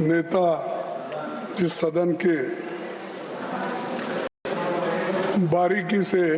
नेता जिस सदन के बारीकी से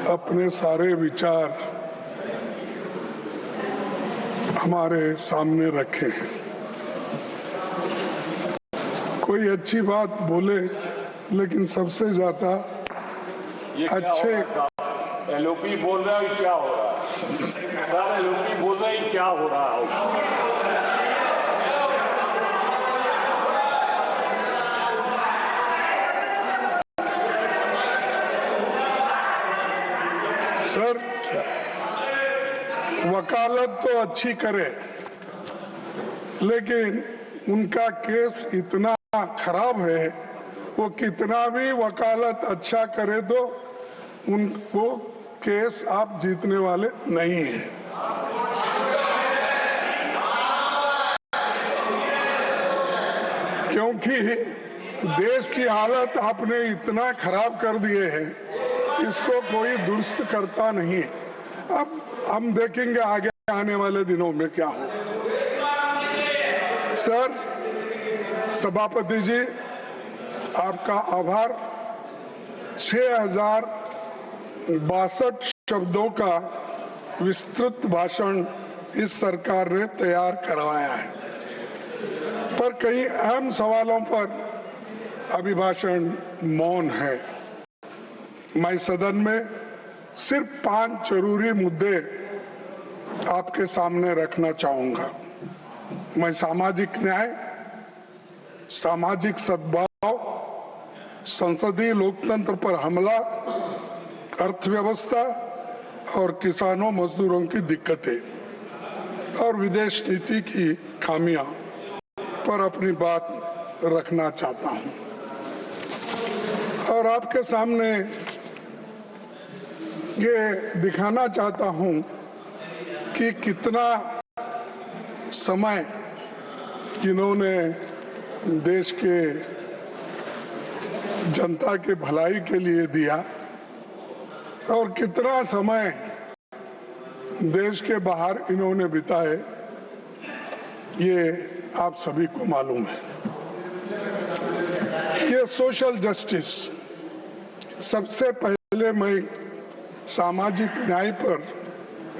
अपने सारे विचार हमारे सामने रखे हैं। कोई अच्छी बात बोले, लेकिन सबसे ज्यादा अच्छे एलओपी बोल रहा है, क्या हो रहा है? सर एलओपी बोल रहे हैं, क्या हो रहा है? सर, वकालत तो अच्छी करे, लेकिन उनका केस इतना खराब है, वो कितना भी वकालत अच्छा करे तो उनको केस आप जीतने वाले नहीं हैं। क्योंकि देश की हालत आपने इतना खराब कर दिए है, इसको कोई दुरुस्त करता नहीं। अब हम देखेंगे आगे आने वाले दिनों में क्या हो। सर, सभापति जी, आपका आभार। 6062 शब्दों का विस्तृत भाषण इस सरकार ने तैयार करवाया है, पर कई अहम सवालों पर अभिभाषण मौन है। मैं सदन में सिर्फ 5 जरूरी मुद्दे आपके सामने रखना चाहूंगा। मैं सामाजिक न्याय, सामाजिक सद्भाव, संसदीय लोकतंत्र पर हमला, अर्थव्यवस्था और किसानों मजदूरों की दिक्कतें और विदेश नीति की खामियां पर अपनी बात रखना चाहता हूं और आपके सामने ये दिखाना चाहता हूं कि कितना समय इन्होंने देश के जनता के भलाई के लिए दिया और कितना समय देश के बाहर इन्होंने बिताए, ये आप सभी को मालूम है। ये सोशल जस्टिस, सबसे पहले मैं सामाजिक न्याय पर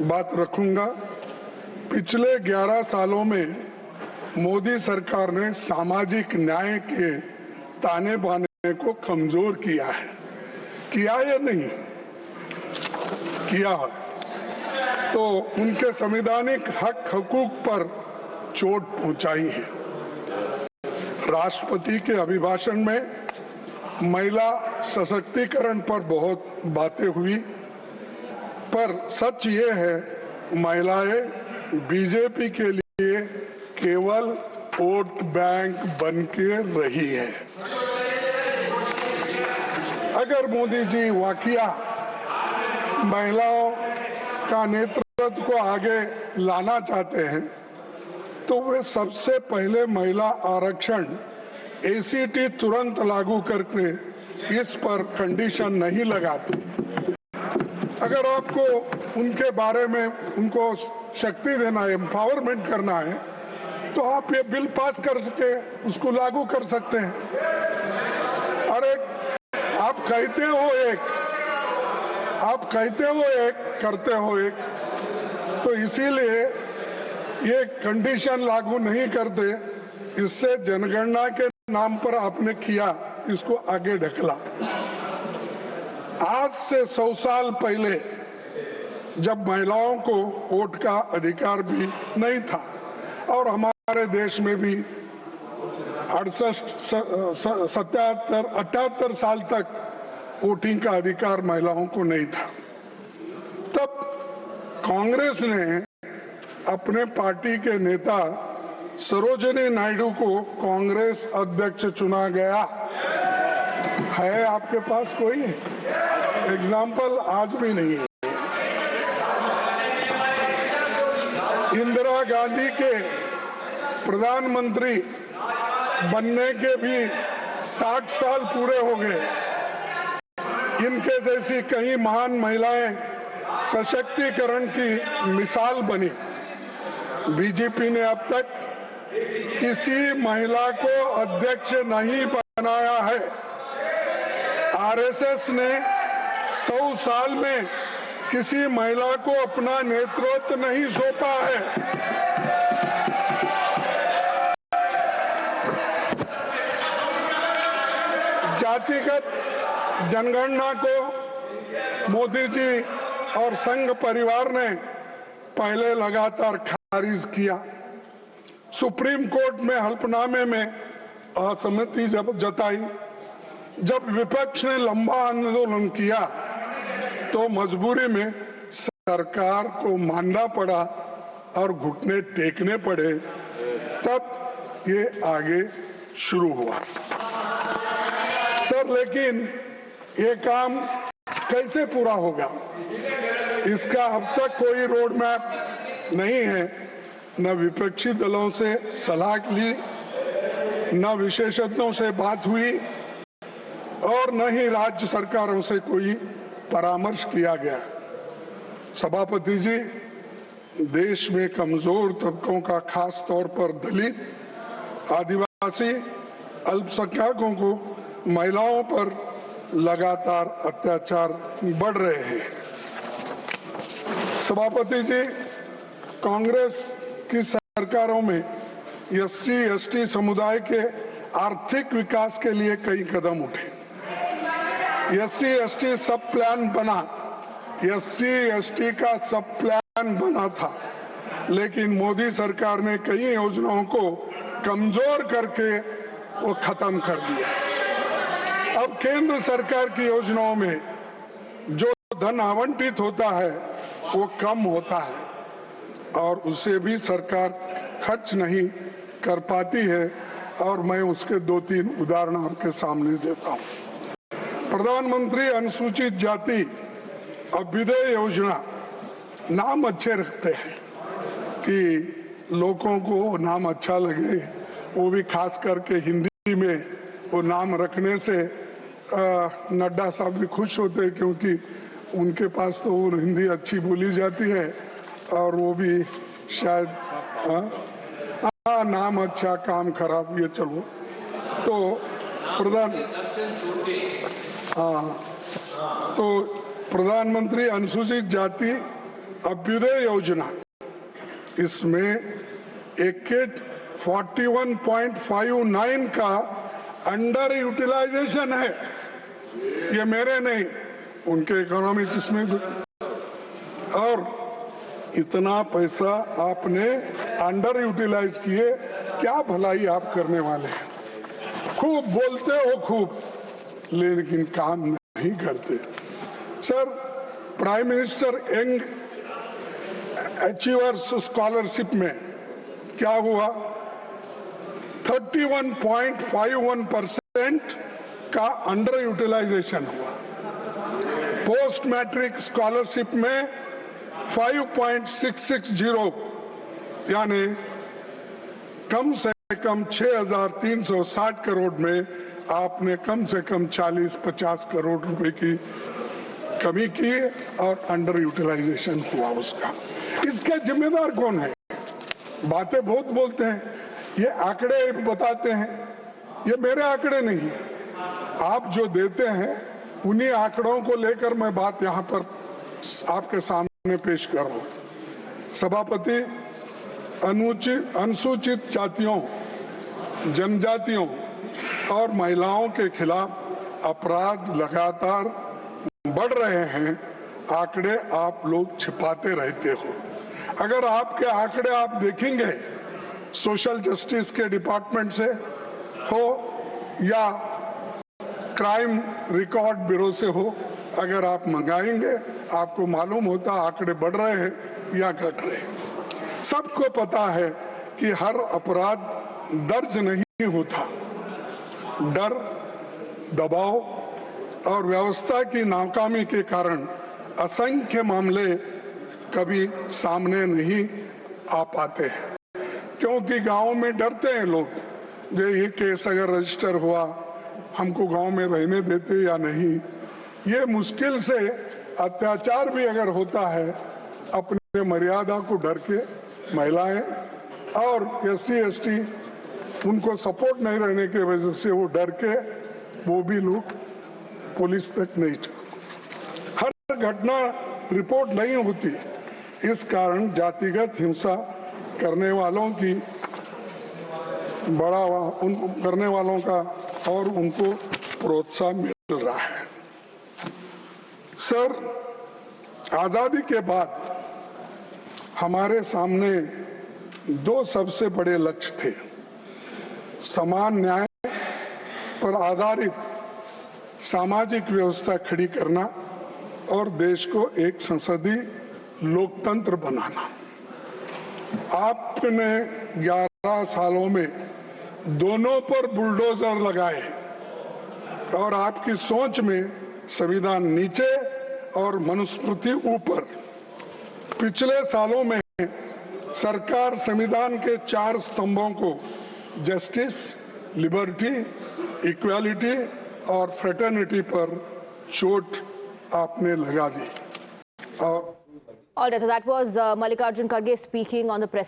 बात रखूंगा। पिछले 11 सालों में मोदी सरकार ने सामाजिक न्याय के ताने बाने को कमजोर किया है। किया या नहीं किया? तो उनके संवैधानिक हक हकूक पर चोट पहुंचाई है। राष्ट्रपति के अभिभाषण में महिला सशक्तिकरण पर बहुत बातें हुई, पर सच ये है महिलाएं बीजेपी के लिए केवल वोट बैंक बन के रही है। अगर मोदी जी वाकया महिलाओं का नेतृत्व को आगे लाना चाहते हैं तो वे सबसे पहले महिला आरक्षण एसीटी तुरंत लागू करके इस पर कंडीशन नहीं लगाते। अगर आपको उनके बारे में उनको शक्ति देना है, एम्पावरमेंट करना है, तो आप ये बिल पास कर सके, उसको लागू कर सकते हैं। अरे आप कहते हो एक, करते हो एक, तो इसीलिए ये कंडीशन लागू नहीं करते। इससे जनगणना के नाम पर आपने किया, इसको आगे ढकला। आज से 100 साल पहले जब महिलाओं को वोट का अधिकार भी नहीं था और हमारे देश में भी 78 साल तक वोटिंग का अधिकार महिलाओं को नहीं था, तब कांग्रेस ने अपने पार्टी के नेता सरोजिनी नायडू को कांग्रेस अध्यक्ष चुना गया है। आपके पास कोई एग्जाम्पल आज भी नहीं है। इंदिरा गांधी के प्रधानमंत्री बनने के भी 60 साल पूरे हो गए। इनके जैसी कई महान महिलाएं सशक्तिकरण की मिसाल बनी। बीजेपी ने अब तक किसी महिला को अध्यक्ष नहीं बनाया है। आरएसएस ने 100 साल में किसी महिला को अपना नेतृत्व नहीं सौंपा है। जातिगत जनगणना को मोदी जी और संघ परिवार ने पहले लगातार खारिज किया। सुप्रीम कोर्ट में हल्फनामे में असहमति जताई। जब विपक्ष ने लंबा आंदोलन किया तो मजबूरी में सरकार को मानना पड़ा और घुटने टेकने पड़े, तब ये आगे शुरू हुआ। सर, लेकिन ये काम कैसे पूरा होगा, इसका अब तक कोई रोड मैप नहीं है। न विपक्षी दलों से सलाह ली, न विशेषज्ञों से बात हुई और न ही राज्य सरकारों से कोई परामर्श किया गया। सभापति जी, देश में कमजोर तबकों का, खास तौर पर दलित, आदिवासी, अल्पसंख्यकों को, महिलाओं पर लगातार अत्याचार बढ़ रहे हैं। सभापति जी, कांग्रेस की सरकारों में एससी एसटी समुदाय के आर्थिक विकास के लिए कई कदम उठे। एससी एसटी सब प्लान बना, एससी एसटी का सब प्लान बना था, लेकिन मोदी सरकार ने कई योजनाओं को कमजोर करके वो खत्म कर दिया। अब केंद्र सरकार की योजनाओं में जो धन आवंटित होता है वो कम होता है और उसे भी सरकार खर्च नहीं कर पाती है। और मैं उसके 2-3 उदाहरण आपके सामने देता हूं। प्रधानमंत्री अनुसूचित जाति अभ्युदय योजना, नाम अच्छे रखते हैं कि लोगों को नाम अच्छा लगे, वो भी खास करके हिंदी में वो नाम रखने से नड्डा साहब भी खुश होते हैं, क्योंकि उनके पास तो वो हिंदी अच्छी बोली जाती है और वो भी शायद नाम अच्छा काम खराब, ये चलो। तो प्रधानमंत्री अनुसूचित जाति अभ्युदय योजना, इसमें 41.59 का अंडर यूटिलाइजेशन है। ये मेरे नहीं, उनके इकोनॉमिक्स में। और इतना पैसा आपने अंडर यूटिलाइज किए, क्या भलाई आप करने वाले हैं? खूब बोलते हो खूब, लेकिन काम नहीं करते। Sir, prime minister young achievers scholarship में क्या हुआ? 31.51% का अंडर यूटिलाइजेशन हुआ। पोस्ट मैट्रिक स्कॉलरशिप में 5.660, यानी कम से कम 6,360 करोड़ में आपने कम से कम 40-50 करोड़ रुपए की कमी की और अंडर यूटिलाइजेशन हुआ उसका। इसका जिम्मेदार कौन है? बातें बहुत बोलते हैं, ये आंकड़े बताते हैं, ये मेरे आंकड़े नहीं, आप जो देते हैं उन्हीं आंकड़ों को लेकर मैं बात यहां पर आपके सामने पेश कर रहा हूं। सभापति, अनुसूचित जातियों, जनजातियों और महिलाओं के खिलाफ अपराध लगातार बढ़ रहे हैं। आंकड़े आप लोग छिपाते रहते हो। अगर आपके आंकड़े आप देखेंगे सोशल जस्टिस के डिपार्टमेंट से हो या क्राइम रिकॉर्ड ब्यूरो से हो, अगर आप मंगाएंगे आपको मालूम होता आंकड़े बढ़ रहे हैं या घट रहे हैं। सबको पता है कि हर अपराध दर्ज नहीं होता। डर, दबाव और व्यवस्था की नाकामी के कारण असंख्य मामले कभी सामने नहीं आ पाते हैं, क्योंकि गांव में डरते हैं लोग, ये केस अगर रजिस्टर हुआ हमको गांव में रहने देते या नहीं। ये मुश्किल से अत्याचार भी अगर होता है, अपने मर्यादा को डर के महिलाएं और SC ST उनको सपोर्ट नहीं रहने की वजह से वो डर के वो भी लोग पुलिस तक नहीं जाते। हर घटना रिपोर्ट नहीं होती, इस कारण जातिगत हिंसा करने वालों की करने वालों का और उनको प्रोत्साहन मिल रहा है। सर, आजादी के बाद हमारे सामने दो सबसे बड़े लक्ष्य थे। समान न्याय पर आधारित सामाजिक व्यवस्था खड़ी करना और देश को एक संसदीय लोकतंत्र बनाना। आपने 11 सालों में दोनों पर बुलडोजर लगाए और आपकी सोच में संविधान नीचे और मनुस्मृति ऊपर। पिछले सालों में सरकार संविधान के 4 स्तंभों को जस्टिस, लिबर्टी, इक्वालिटी और फ्रेटर्निटी पर चोट आपने लगा दी। All right, so that was Mallikarjun Kharge speaking on the press